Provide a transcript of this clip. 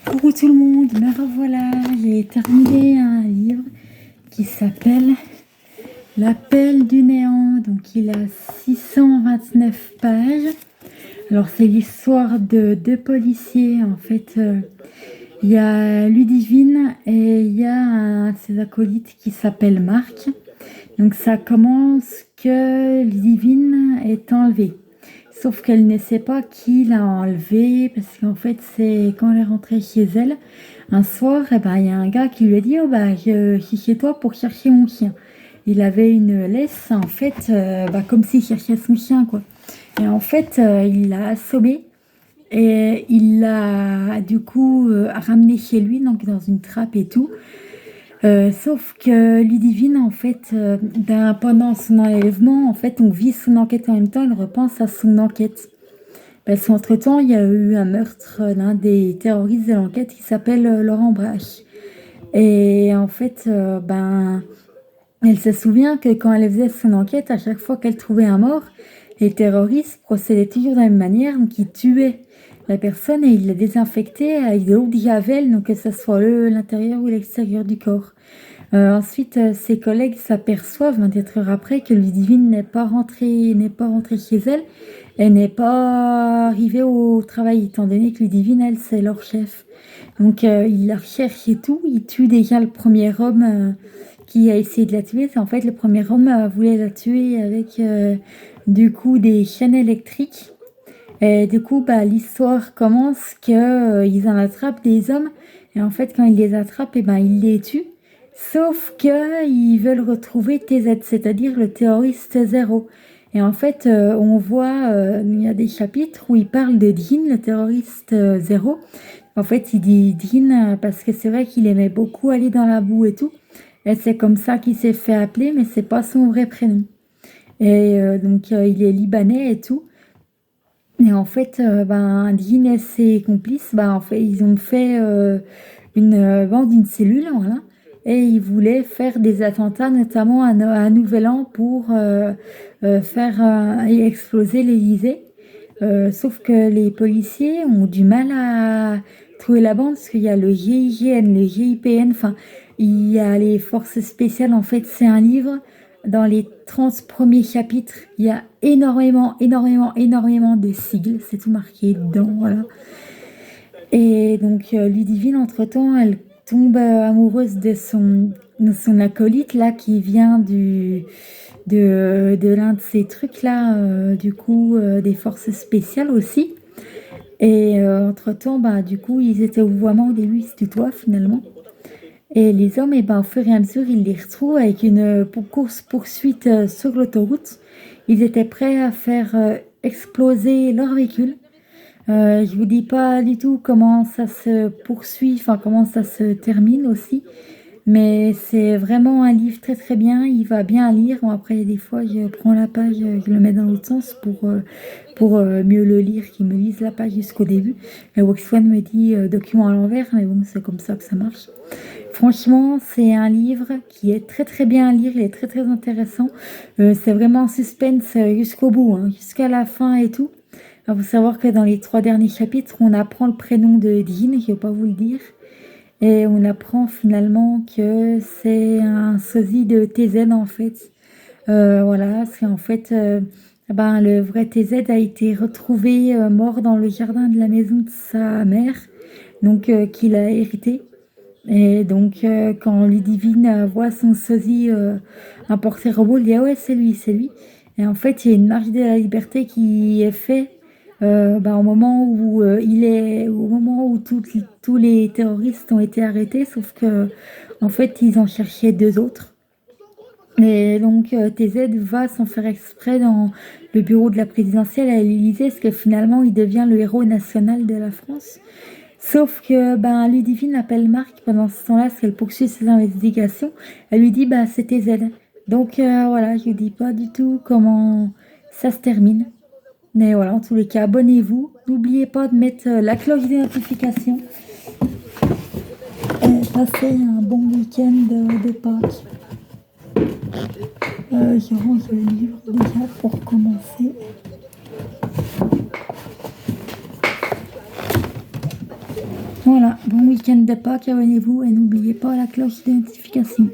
Coucou tout le monde, me revoilà, j'ai terminé un livre qui s'appelle L'appel du néant, donc il a 629 pages. Alors c'est l'histoire de deux policiers, en fait, il y a Ludivine et il y a un de ses acolytes qui s'appelle Marc. Donc ça commence que Ludivine est enlevée. Sauf qu'elle ne sait pas qui l'a enlevée, parce qu'en fait, c'est quand elle est rentrée chez elle, un soir, eh ben, il y a un gars qui lui a dit: «Oh bah, je suis chez toi pour chercher mon chien». Il avait une laisse, en fait, comme s'il cherchait son chien, quoi. Et en fait, il l'a assommé et il l'a du coup ramené chez lui, donc dans une trappe et tout. Sauf que Ludivine, en fait, pendant son enlèvement, en fait, on vit son enquête en même temps, elle repense à son enquête. Parce qu'entre-temps, il y a eu un meurtre d'un des terroristes de l'enquête qui s'appelle Laurent Brache. Et en fait, elle se souvient que quand elle faisait son enquête, à chaque fois qu'elle trouvait un mort, les terroristes procédaient toujours de la même manière, donc ils tuaient la personne et ils la désinfectaient avec de l'eau de Javel, donc que ce soit l'intérieur ou l'extérieur du corps. Ensuite, ses collègues s'aperçoivent 24 heures après que Ludivine n'est pas rentrée chez elle. Elle n'est pas arrivée au travail, étant donné que Ludivine, elle, c'est leur chef. Donc, ils la recherchent et tout. Ils tuent déjà le premier homme qui a essayé de la tuer. C'est en fait le premier homme voulait la tuer avec du coup des chaînes électriques. Et du coup, l'histoire commence que ils en attrapent des hommes. Et en fait, quand ils les attrapent, ils les tuent. Sauf que ils veulent retrouver TZ, c'est-à-dire le terroriste zéro. Et en fait, on voit, il y a des chapitres où il parle de Dean, le terroriste zéro. En fait, il dit Dean parce que c'est vrai qu'il aimait beaucoup aller dans la boue et tout. Et c'est comme ça qu'il s'est fait appeler, mais c'est pas son vrai prénom. Et donc, il est libanais et tout. Et en fait, Dean et ses complices, en fait, ils ont fait une bande, une cellule, voilà. Et ils voulaient faire des attentats, notamment à Nouvel An, pour faire exploser l'Élysée. Sauf que les policiers ont du mal à trouver la bande, parce qu'il y a le GIGN, le GIPN, enfin, il y a les forces spéciales. En fait, c'est un livre. Dans les 30 premiers chapitres, il y a énormément de sigles. C'est tout marqué dedans, voilà. Et donc, Ludivine, entre-temps, elle tombe amoureuse de son acolyte, là, qui vient de l'un de ces trucs-là, du coup, des forces spéciales aussi. Et entre-temps, du coup, ils étaient au vouvoiement au début, ils se tutoient finalement. Et les hommes, au fur et à mesure, ils les retrouvent avec une course-poursuite sur l'autoroute. Ils étaient prêts à faire exploser leur véhicule. Je vous dis pas du tout comment ça se poursuit, enfin comment ça se termine aussi. Mais c'est vraiment un livre très très bien, il va bien à lire. Bon, après, des fois, je prends la page, je le mets dans l'autre sens pour mieux le lire, qu'il me lise la page jusqu'au début. Le Wax One me dit document à l'envers, mais bon, c'est comme ça que ça marche. Franchement, c'est un livre qui est très très bien à lire, il est très très intéressant. C'est vraiment un suspense jusqu'au bout, hein, jusqu'à la fin et tout. Il faut savoir que dans les 3 derniers chapitres, on apprend le prénom de Dean, je ne vais pas vous le dire. Et on apprend finalement que c'est un sosie de TZ en fait. Voilà, c'est en fait le vrai TZ a été retrouvé mort dans le jardin de la maison de sa mère, donc qu'il a hérité. Et donc quand Ludivine voit son sosie un portrait robot, elle dit: «Ah ouais, c'est lui, c'est lui». Et en fait, il y a une marche de la liberté qui est faite au moment où au moment où tous les terroristes ont été arrêtés, sauf que en fait ils en cherchaient 2 autres. Et donc TZ va sans faire exprès dans le bureau de la présidentielle à l'Élysée, parce que finalement il devient le héros national de la France. Sauf que Ludivine appelle Marc pendant ce temps-là, parce qu'elle poursuit ses investigations. Elle lui dit c'est TZ. Donc voilà, je ne dis pas du tout comment ça se termine. Mais voilà, en tous les cas, abonnez-vous. N'oubliez pas de mettre la cloche des notifications. Et passez un bon week-end de Pâques. Je range le livre déjà pour commencer. Voilà, bon week-end de Pâques, abonnez-vous et n'oubliez pas la cloche d'identification.